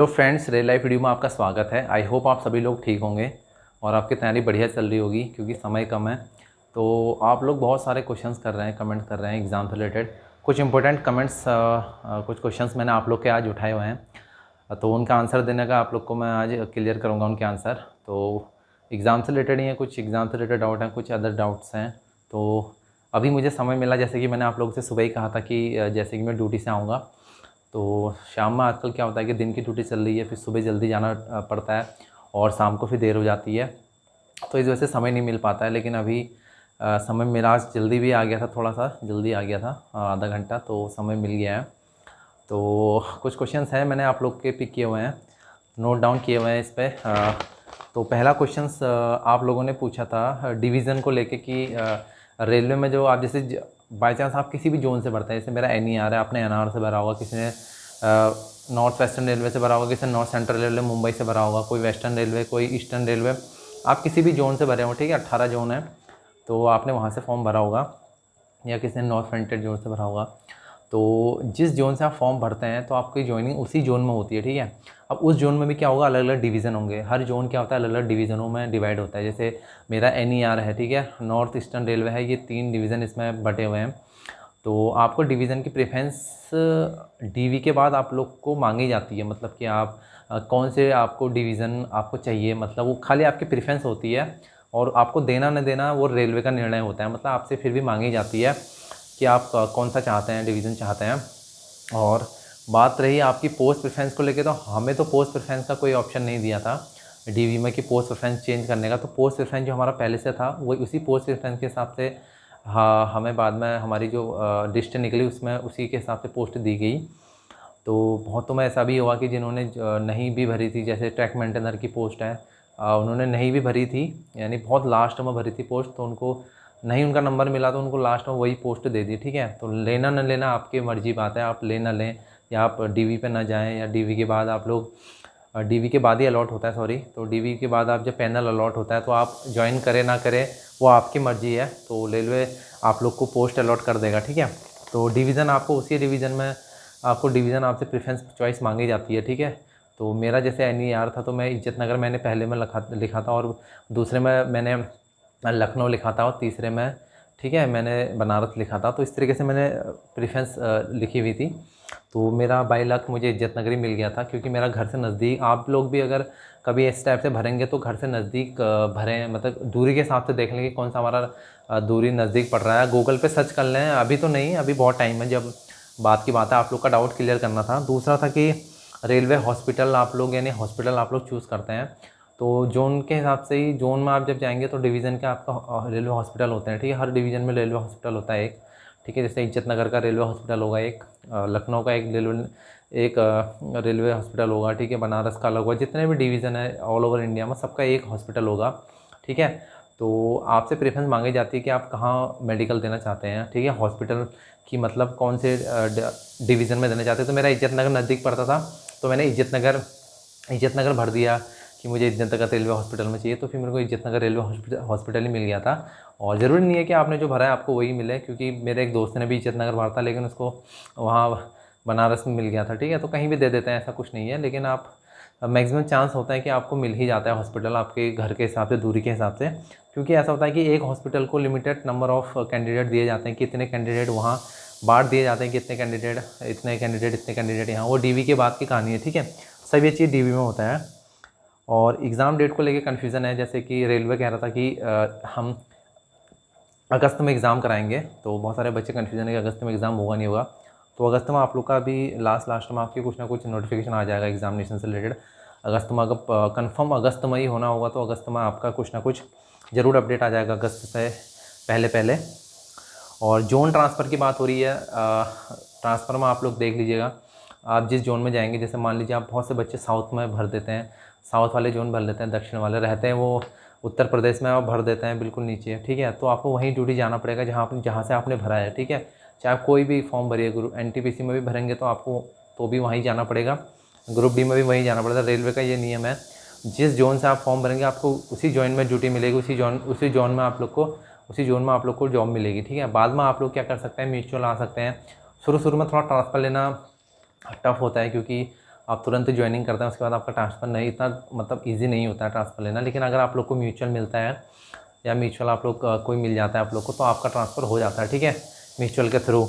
तो friends, real life video में आपका स्वागत है। आई होप आप सभी लोग ठीक होंगे और आपकी तैयारी बढ़िया चल रही होगी क्योंकि समय कम है। तो आप लोग बहुत सारे क्वेश्चंस कर रहे हैं, कमेंट कर रहे हैं एग्ज़ाम से रिलेटेड। कुछ इंपॉर्टेंट कमेंट्स, कुछ क्वेश्चंस मैंने आप लोग के आज उठाए हुए हैं, तो उनका आंसर देने का आप लोग को मैं आज क्लियर करूँगा उनके आंसर। तो एग्ज़ाम से रिलेटेड ही हैं, कुछ एग्ज़ाम से रिलेटेड डाउट हैं, कुछ अदर डाउट्स हैं। तो अभी मुझे समय मिला, जैसे कि मैंने आप लोगों से सुबह ही कहा था कि जैसे कि मैं ड्यूटी से आऊँगा तो शाम में आजकल क्या होता है कि दिन की ड्यूटी चल रही है, फिर सुबह जल्दी जाना पड़ता है और शाम को फिर देर हो जाती है, तो इस वजह से समय नहीं मिल पाता है। लेकिन अभी समय मेरा आज जल्दी भी आ गया था, थोड़ा सा जल्दी आ गया था, आधा घंटा तो समय मिल गया है। तो कुछ क्वेश्चंस हैं मैंने आप लोग के पिक किए हुए हैं, नोट डाउन किए हुए हैं इस पर। तो पहला क्वेश्चंस आप लोगों ने पूछा था डिवीज़न को लेके कि रेलवे में जो आप जैसे बाई चांस आप किसी भी जोन से भरते हैं, जैसे मेरा NER है, आपने NR से भरा होगा, किसी ने नॉर्थ वेस्टर्न रेलवे से भरा होगा, किसी ने नॉर्थ सेंट्रल रेलवे मुंबई से भरा होगा, कोई वेस्टर्न रेलवे, कोई ईस्टर्न रेलवे, आप किसी भी जोन से भरे हो, ठीक है। 18 जोन है तो आपने वहाँ से फॉर्म भरा होगा, या किसी ने नॉर्थ फ्रंटेड जोन से भरा होगा। तो जिस जोन से आप फॉर्म भरते हैं तो आपकी ज्वाइनिंग उसी जोन में होती है, ठीक है। अब उस जोन में भी क्या होगा, अलग अलग डिवीज़न होंगे। हर जोन क्या होता है, अलग अलग डिवीज़नों में डिवाइड होता है। जैसे मेरा NER है, ठीक है, नॉर्थ ईस्टर्न रेलवे है, ये 3 डिवीज़न इसमें बटे हुए हैं। तो आपको डिवीज़न की प्रेफरेंस DV के बाद आप लोग को मांगी जाती है, मतलब कि आप कौन से आपको डिवीज़न आपको चाहिए, मतलब वो खाली आपकी प्रेफरेंस होती है और आपको देना न देना वो रेलवे का निर्णय होता है। मतलब आपसे फिर भी मांगी जाती है कि आप कौन सा चाहते हैं, डिवीज़न चाहते हैं। और बात रही आपकी पोस्ट प्रेफरेंस को लेके, तो हमें तो पोस्ट प्रेफरेंस का कोई ऑप्शन नहीं दिया था DV में कि पोस्ट प्रेफरेंस चेंज करने का। तो पोस्ट प्रेफरेंस जो हमारा पहले से था वही, उसी पोस्ट प्रेफरेंस के हिसाब से हाँ हमें बाद में हमारी जो लिस्ट निकली उसमें उसी के हिसाब से पोस्ट दी गई। तो बहुतों में ऐसा भी हुआ कि जिन्होंने नहीं भी भरी थी, जैसे ट्रैक मेंटेनर की पोस्ट है, उन्होंने नहीं भी भरी थी, यानी बहुत लास्ट में भरी थी पोस्ट, तो उनको नहीं उनका नंबर मिला तो उनको लास्ट में वही पोस्ट दे दी, ठीक है। तो लेना न लेना आपकी मर्जी बात है, आप ले ना लें, या आप DV पे ना जाएं, या DV के बाद आप लोग DV के बाद ही अलॉट होता है, सॉरी, तो DV के बाद आप जब पैनल अलॉट होता है तो आप ज्वाइन करें ना करें वो आपकी मर्ज़ी है। तो रेलवे आप लोग को पोस्ट अलॉट कर देगा, ठीक है। तो डिवीज़न आपको उसी डिवीज़न में आपको डिवीज़न आपसे प्रेफरेंस चॉइस मांगी जाती है, ठीक है। तो मेरा जैसे NER था तो मैं इज्जत नगर मैंने पहले में लिखा था, और दूसरे में मैंने लखनऊ लिखा था, और तीसरे में, ठीक है, मैंने बनारस लिखा था। तो इस तरीके से मैंने प्रेफरेंस लिखी हुई थी। तो मेरा बाय लक मुझे इज्जत नगर ही मिल गया था, क्योंकि मेरा घर से नज़दीक, आप लोग भी अगर कभी इस टाइप से भरेंगे तो घर से नज़दीक भरें, मतलब दूरी के हिसाब से देख लेंगे कौन सा हमारा दूरी नज़दीक पड़ रहा है। गूगल पे सर्च कर लें, अभी तो नहीं, अभी बहुत टाइम है, जब बात की बात है। आप लोग का डाउट क्लियर करना था। दूसरा था कि रेलवे हॉस्पिटल आप लोग, यानी हॉस्पिटल आप लोग चूज़ करते हैं तो जोन के हिसाब से ही, जोन में आप जब जाएंगे तो डिवीज़न के आपका रेलवे हॉस्पिटल होते हैं, ठीक है। हर डिवीज़न में रेलवे हॉस्पिटल होता है एक, ठीक है। जैसे इज्जत नगर का रेलवे हॉस्पिटल होगा एक, लखनऊ का एक रेलवे हॉस्पिटल होगा, ठीक है। बनारस का अलग होगा, जितने भी डिवीज़न है ऑल ओवर इंडिया में सबका एक हॉस्पिटल होगा, ठीक है। तो आपसे प्रेफरेंस मांगी जाती है कि आप कहाँ मेडिकल देना चाहते हैं, ठीक है। हॉस्पिटल की मतलब कौन से डिवीज़न में देना चाहते हैं। तो मेरा इज्जत नगर नज़दीक पड़ता था तो मैंने इज्जत नगर भर दिया कि मुझे इज्जत नगर रेलवे हॉस्पिटल में चाहिए, तो फिर मेरे को इज्जत नगर रेलवे हॉस्पिटल ही मिल गया था। और ज़रूरी नहीं है कि आपने जो भरा है आपको वही मिले, क्योंकि मेरे एक दोस्त ने भी इज्जत नगर भरा था लेकिन उसको वहाँ बनारस में मिल गया था, ठीक है। तो कहीं भी दे देते हैं, ऐसा कुछ नहीं है, लेकिन आप मैक्सिमम चांस होता है कि आपको मिल ही जाता है हॉस्पिटल आपके घर के हिसाब से, दूरी के हिसाब से। क्योंकि ऐसा होता है कि एक हॉस्पिटल को लिमिटेड नंबर ऑफ़ कैंडिडेट दिए जाते हैं कि इतने कैंडिडेट वहाँ बांट दिए जाते हैं कि इतने कैंडिडेट यहाँ, वो DV के बाद की कहानी है, ठीक है। सब ये चीज़ DV में होता है। और एग्ज़ाम डेट को लेके कन्फ्यूज़न है, जैसे कि रेलवे कह रहा था कि हम अगस्त में एग्ज़ाम कराएंगे, तो बहुत सारे बच्चे कन्फ्यूज़न है कि अगस्त में एग्ज़ाम होगा नहीं होगा। तो अगस्त में आप लोग का भी लास्ट में आपकी कुछ ना कुछ नोटिफिकेशन आ जाएगा एग्जामिनेशन से रिलेटेड। अगस्त में अगर कंफर्म अगस्त में ही होना होगा तो अगस्त में आपका कुछ ना कुछ ज़रूर अपडेट आ जाएगा अगस्त से पहले। और जोन ट्रांसफ़र की बात हो रही है, ट्रांसफ़र में आप लोग देख लीजिएगा, आप जिस जोन में जाएंगे, जैसे मान लीजिए आप बहुत से बच्चे साउथ में भर देते हैं, साउथ वाले जोन भर लेते हैं, दक्षिण वाले रहते हैं वो उत्तर प्रदेश में, आप भर देते हैं बिल्कुल नीचे, ठीक है। तो आपको वहीं ड्यूटी जाना पड़ेगा जहाँ से आपने भरा है, ठीक है। चाहे आप कोई भी फॉर्म भरिए, ग्रुप NTPC में भी भरेंगे तो आपको तो भी वहीं जाना पड़ेगा, ग्रुप D में भी वहीं जाना पड़ेगा। रेलवे का ये नियम है, जिस जोन से आप फॉर्म भरेंगे आपको उसी जोन में ड्यूटी मिलेगी, उसी जोन में आप लोग को जॉब मिलेगी, ठीक है। बाद में आप लोग क्या कर सकते हैं, म्यूचुअल आ सकते हैं। शुरू में थोड़ा ट्रांसफ़र लेना टफ़ होता है, क्योंकि आप तुरंत ज्वाइनिंग करते हैं उसके बाद आपका ट्रांसफ़र नहीं इतना मतलब ईजी नहीं होता है ट्रांसफ़र लेना। लेकिन अगर आप लोग को म्यूचुअल मिलता है या म्यूचुअल आप लोग कोई मिल जाता है आप लोग को, तो आपका ट्रांसफ़र हो जाता है, ठीक है, म्यूचुअल के थ्रू।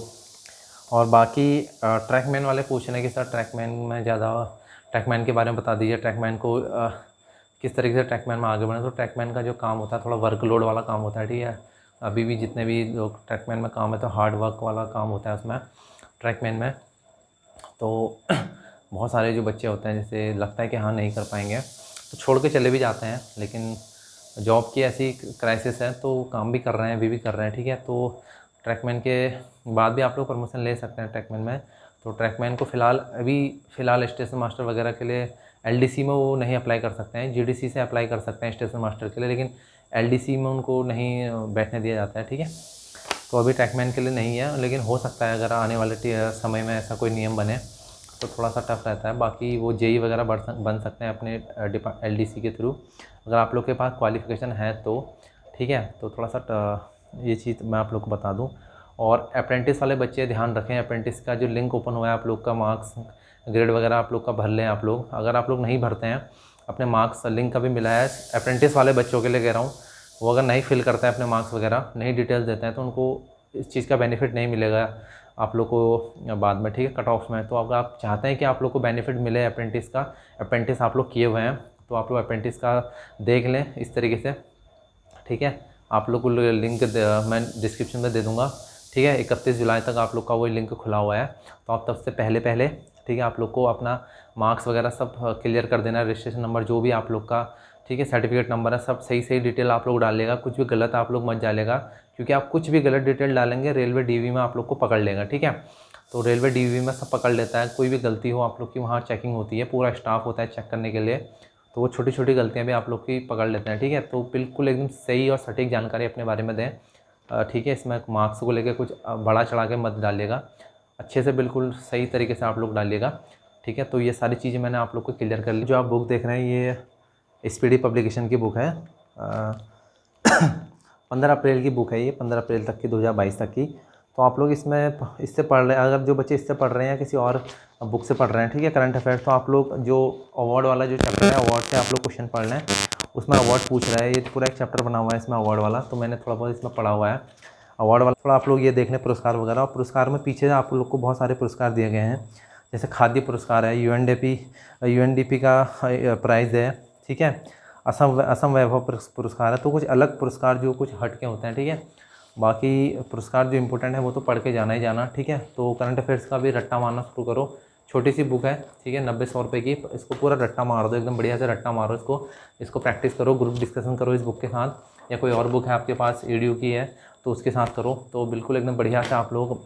और बाकी ट्रैकमैन वाले पूछ रहे हैं कि सर ट्रैकमैन में ज़्यादा, ट्रैकमैन के बारे में बता दीजिए, ट्रैकमैन को किस तरीके से ट्रैकमैन में आगे बढ़ें। तो ट्रैकमैन का जो काम होता है थोड़ा वर्कलोड वाला काम होता है, ठीक है। अभी भी जितने भी लोग ट्रैकमैन में काम है तो हार्ड वर्क वाला काम होता है उसमें ट्रैकमैन में। तो बहुत सारे जो बच्चे होते हैं जैसे लगता है कि हाँ नहीं कर पाएंगे तो छोड़ के चले भी जाते हैं, लेकिन जॉब की ऐसी क्राइसिस है तो काम भी कर रहे हैं, अभी भी कर रहे हैं, ठीक है। तो ट्रैकमैन के बाद भी आप लोग प्रमोशन ले सकते हैं ट्रैकमैन में। तो ट्रैकमैन को फ़िलहाल स्टेशन मास्टर वगैरह के लिए एलडीसी में वो नहीं अप्लाई कर सकते हैं, जीडीसी से अप्लाई कर सकते हैं स्टेशन मास्टर के लिए, लेकिन एलडीसी में उनको नहीं बैठने दिया जाता है, ठीक है। तो अभी ट्रैकमैन के लिए नहीं है, लेकिन हो सकता है अगर आने वाले समय में ऐसा कोई नियम बने तो थोड़ा सा टफ रहता है। बाकी वो जेई वगैरह बन सकते हैं अपने एलडीसी के थ्रू, अगर आप लोग के पास क्वालिफ़िकेशन है तो, ठीक है। तो थोड़ा सा ये चीज़ मैं आप लोग को बता दूं। और अप्रेंटिस वाले बच्चे ध्यान रखें, अप्रेंटिस का जो लिंक ओपन हुआ है आप लोग का, मार्क्स ग्रेड वगैरह आप लोग का भर लें आप लोग। अगर आप लोग नहीं भरते हैं अपने मार्क्स, लिंक अभी मिला है अप्रेंटिस वाले बच्चों के लिए कह रहा हूँ, वो अगर नहीं फिल करते हैं अपने मार्क्स वगैरह, नहीं डिटेल्स देते हैं तो उनको इस चीज़ का बेनिफिट नहीं मिलेगा आप लोग को बाद में, ठीक है, कट ऑफ में। तो अगर आप चाहते हैं कि आप लोग को बेनिफिट मिले अप्रेंटिस का, अप्रेंटिस आप लोग किए हुए हैं तो आप लोग अप्रेंटिस का देख लें इस तरीके से, ठीक है। आप लोग को लिंक मैं डिस्क्रिप्शन में दे दूँगा, ठीक है। 31 जुलाई तक आप लोग का वही लिंक खुला हुआ है, तो आप तब से पहले ठीक है आप लोग को अपना मार्क्स वगैरह सब क्लियर कर देना है, रजिस्ट्रेशन नंबर जो भी आप लोग का, ठीक है, सर्टिफिकेट नंबर है, सब सही डिटेल आप लोग डालिएगा, कुछ भी गलत आप लोग मत डालिएगा, क्योंकि आप कुछ भी गलत डिटेल डालेंगे रेलवे डीवी में आप लोग को पकड़ लेगा, ठीक है। तो रेलवे डीवी में सब पकड़ लेता है, कोई भी गलती हो आप लोग की वहाँ चेकिंग होती है, पूरा स्टाफ होता है चेक करने के लिए, तो वो छोटी छोटी गलतियाँ भी आप लोग की पकड़ लेते हैं, ठीक है। तो बिल्कुल एकदम सही और सटीक जानकारी अपने बारे में दें, ठीक है। इसमें मार्क्स को लेकर कुछ बड़ा चढ़ा के मत डालिएगा, अच्छे से बिल्कुल सही तरीके से आप लोग डालिएगा, ठीक है। तो ये सारी चीज़ें मैंने आप लोग को क्लियर कर ली। जो आप बुक देख रहे हैं ये स्पीडी पब्लिकेशन की बुक है, 15 अप्रैल की बुक है ये, 15 अप्रैल तक की, 2022 तक की। तो आप लोग इससे पढ़ रहे हैं, अगर जो बच्चे इससे पढ़ रहे हैं या किसी और बुक से पढ़ रहे हैं, ठीक है, करंट अफेयर्स, तो आप लोग जो अवार्ड वाला जो चैप्टर है अवार्ड से आप लोग क्वेश्चन पढ़ लें, उसमें अवार्ड पूछ रहा है, ये पूरा एक चैप्टर बना हुआ है इसमें अवार्ड वाला, तो मैंने थोड़ा बहुत इसमें पढ़ा हुआ है अवार्ड वाला। थोड़ा आप लोग ये देख लें पुरस्कार वगैरह, और पुरस्कार में पीछे आप लोग को बहुत सारे पुरस्कार दिए गए हैं, जैसे खाद्य पुरस्कार है, यूएनडीपी का प्राइज़ है, ठीक है, असम वैभव पुरस्कार है। तो कुछ अलग पुरस्कार जो कुछ हट के होते हैं, ठीक है। बाकी पुरस्कार जो इम्पोर्टेंट है वो तो पढ़ के जाना ही जाना, ठीक है। तो करंट अफेयर्स का भी रट्टा मारना शुरू करो, छोटी सी बुक है, ठीक है, 90-100 रुपये की, इसको पूरा रट्टा मार दो, एकदम बढ़िया से रट्टा मारो इसको प्रैक्टिस करो, ग्रुप डिस्कशन करो इस बुक के साथ, या कोई और बुक है आपके पास ईडीयू की है तो उसके साथ करो, तो बिल्कुल एकदम बढ़िया से आप लोग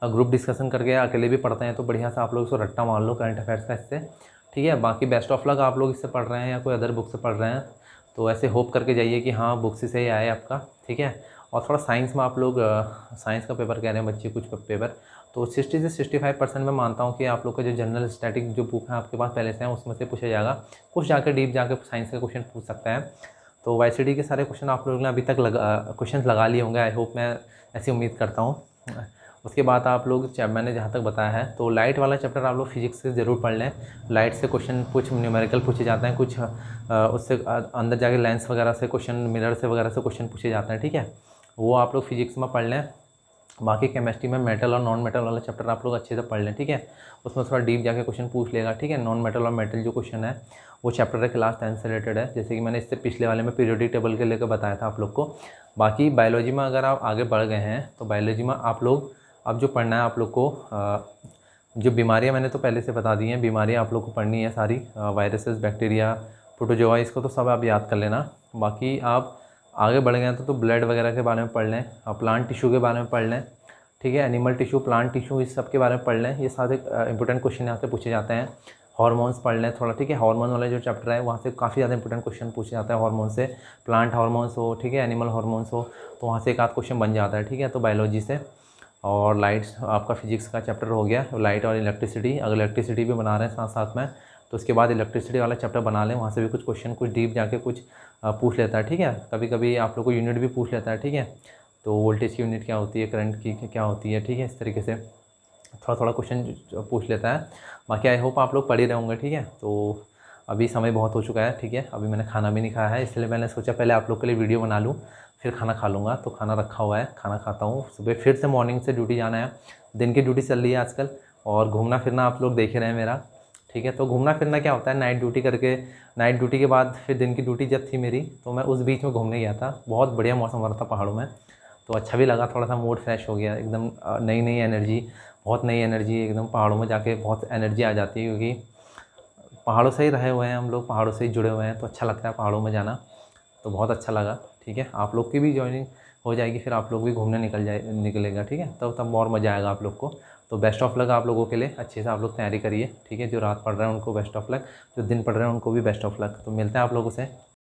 ग्रुप डिस्कशन करके, अकेले भी पढ़ते हैं तो बढ़िया से आप लोग इसको रट्टा मार लो करंट अफेयर्स का इससे, ठीक है। बाकी बेस्ट ऑफ लक, आप लोग इससे पढ़ रहे हैं या कोई अदर बुक से पढ़ रहे हैं तो ऐसे होप करके जाइए कि हाँ बुक से सही आए आपका, ठीक है। और थोड़ा साइंस में आप लोग साइंस का पेपर कह रहे हैं बच्चे, कुछ पेपर तो 60 से 65% मैं मानता हूँ कि आप लोग का जो जनरल स्टैटिक जो बुक है आपके पास पहले से हैं उसमें से पूछा जाएगा, कुछ जाकर डीप जाकर साइंस के क्वेश्चन पूछ सकता है। तो वाईसीडी के सारे क्वेश्चन आप लोगों ने अभी तक क्वेश्चन लगा लिए होंगे, आई होप, मैं ऐसी उम्मीद करता हूँ। उसके बाद आप लोग मैंने जहाँ तक बताया है तो लाइट वाला चैप्टर आप लोग फिजिक्स से ज़रूर पढ़ लें, लाइट से क्वेश्चन कुछ न्यूमेरिकल पूछे जाते हैं, कुछ उससे अंदर जाके लेंस वगैरह से क्वेश्चन, मिरर से वगैरह से क्वेश्चन पूछे जाते हैं, ठीक है, वो आप लोग फिजिक्स में पढ़ लें। बाकी केमिस्ट्री में मेटल और नॉन मेटल वाला चैप्टर आप लोग अच्छे से पढ़ लें, ठीक है, उसमें थोड़ा डीप जाके क्वेश्चन पूछ लेगा, ठीक है। नॉन मेटल और मेटल जो क्वेश्चन है वो चैप्टर है क्लास 10 से रिलेटेड है, जैसे कि मैंने इससे पिछले वाले में पीरियोडिक टेबल के लेकर बताया था आप लोग को। बाकी बायोलॉजी में अगर आप आगे बढ़ गए हैं तो बायोलॉजी में आप लोग अब जो पढ़ना है आप लोग को, जो बीमारियां मैंने तो पहले से बता दी हैं, बीमारियां आप लोग को पढ़नी है सारी, वायरसेस, बैक्टीरिया, प्रोटोजोआ, इसको तो सब आप याद कर लेना। बाकी आप आगे बढ़ गए हैं तो ब्लड वगैरह के बारे में पढ़ लें, प्लांट टिश्यू के बारे में पढ़ लें, ठीक है, एनिमल टिश्यू, प्लांट टिश्यू, इस सब के बारे में पढ़ लें, ये सारे इंपॉर्टेंट क्वेश्चन यहाँ से पूछे जाते हैं। हार्मोन्स पढ़ लें थोड़ा, ठीक है, हार्मोन वाला जो चैप्टर है वहाँ से काफ़ी ज़्यादा इंपॉर्टेंट क्वेश्चन पूछे जाता है हार्मोन से, प्लांट हार्मोन्स हो, ठीक है, एनिमल हार्मोन्स हो, तो वहाँ से एक आध क्वेश्चन बन जाता है, ठीक है। तो बायोलॉजी से, और लाइट्स आपका फिजिक्स का चैप्टर हो गया, लाइट और इलेक्ट्रिसिटी, अगर इलेक्ट्रिसिटी भी बना रहे हैं साथ साथ में तो उसके बाद इलेक्ट्रिसिटी वाला चैप्टर बना लें, वहाँ से भी कुछ क्वेश्चन कुछ डीप जाके कुछ पूछ लेता है, ठीक है। कभी कभी आप लोग को यूनिट भी पूछ लेता है, ठीक है, तो वोल्टेज की यूनिट क्या होती है, करंट की क्या होती है, ठीक है, इस तरीके से थोड़ा थोड़ा क्वेश्चन पूछ लेता है। बाकी आई होप आप लोग पढ़ ही रहे होंगे, ठीक है। तो अभी समय बहुत हो चुका है, ठीक है। अभी मैंने खाना भी नहीं खाया है, इसलिए मैंने सोचा पहले आप लोग के लिए वीडियो बना लूँ, फिर खाना खा लूँगा। तो खाना रखा हुआ है, खाना खाता हूँ। सुबह फिर से मॉर्निंग से ड्यूटी जाना है, दिन की ड्यूटी चल रही है आजकल। और घूमना फिरना आप लोग देख ही रहे हैं मेरा, ठीक है। तो घूमना फिरना क्या होता है, नाइट ड्यूटी करके, नाइट ड्यूटी के बाद फिर दिन की ड्यूटी जब थी मेरी, तो मैं उस बीच में घूमने गया था। बहुत बढ़िया मौसम हो रहा था पहाड़ों में, तो अच्छा भी लगा, थोड़ा सा मूड फ्रेश हो गया एकदम। नई नई एनर्जी, बहुत नई एनर्जी एकदम। पहाड़ों में जाके बहुत एनर्जी आ जाती है, क्योंकि पहाड़ों से ही रहे हुए हैं हम लोग, पहाड़ों से ही जुड़े हुए हैं, तो अच्छा लगता है पहाड़ों में जाना। तो बहुत अच्छा लगा, ठीक है। आप लोग की भी जॉइनिंग हो जाएगी, फिर आप लोग भी घूमने निकलेगा, ठीक है। तब और मज़ा आएगा आप लोग को। तो बेस्ट ऑफ लक आप लोगों के लिए, अच्छे से आप लोग तैयारी करिए, ठीक है। जो रात पढ़ रहे हैं उनको बेस्ट ऑफ लक, जो दिन पढ़ रहे हैं उनको भी बेस्ट ऑफ लक। तो मिलते हैं आप लोगों से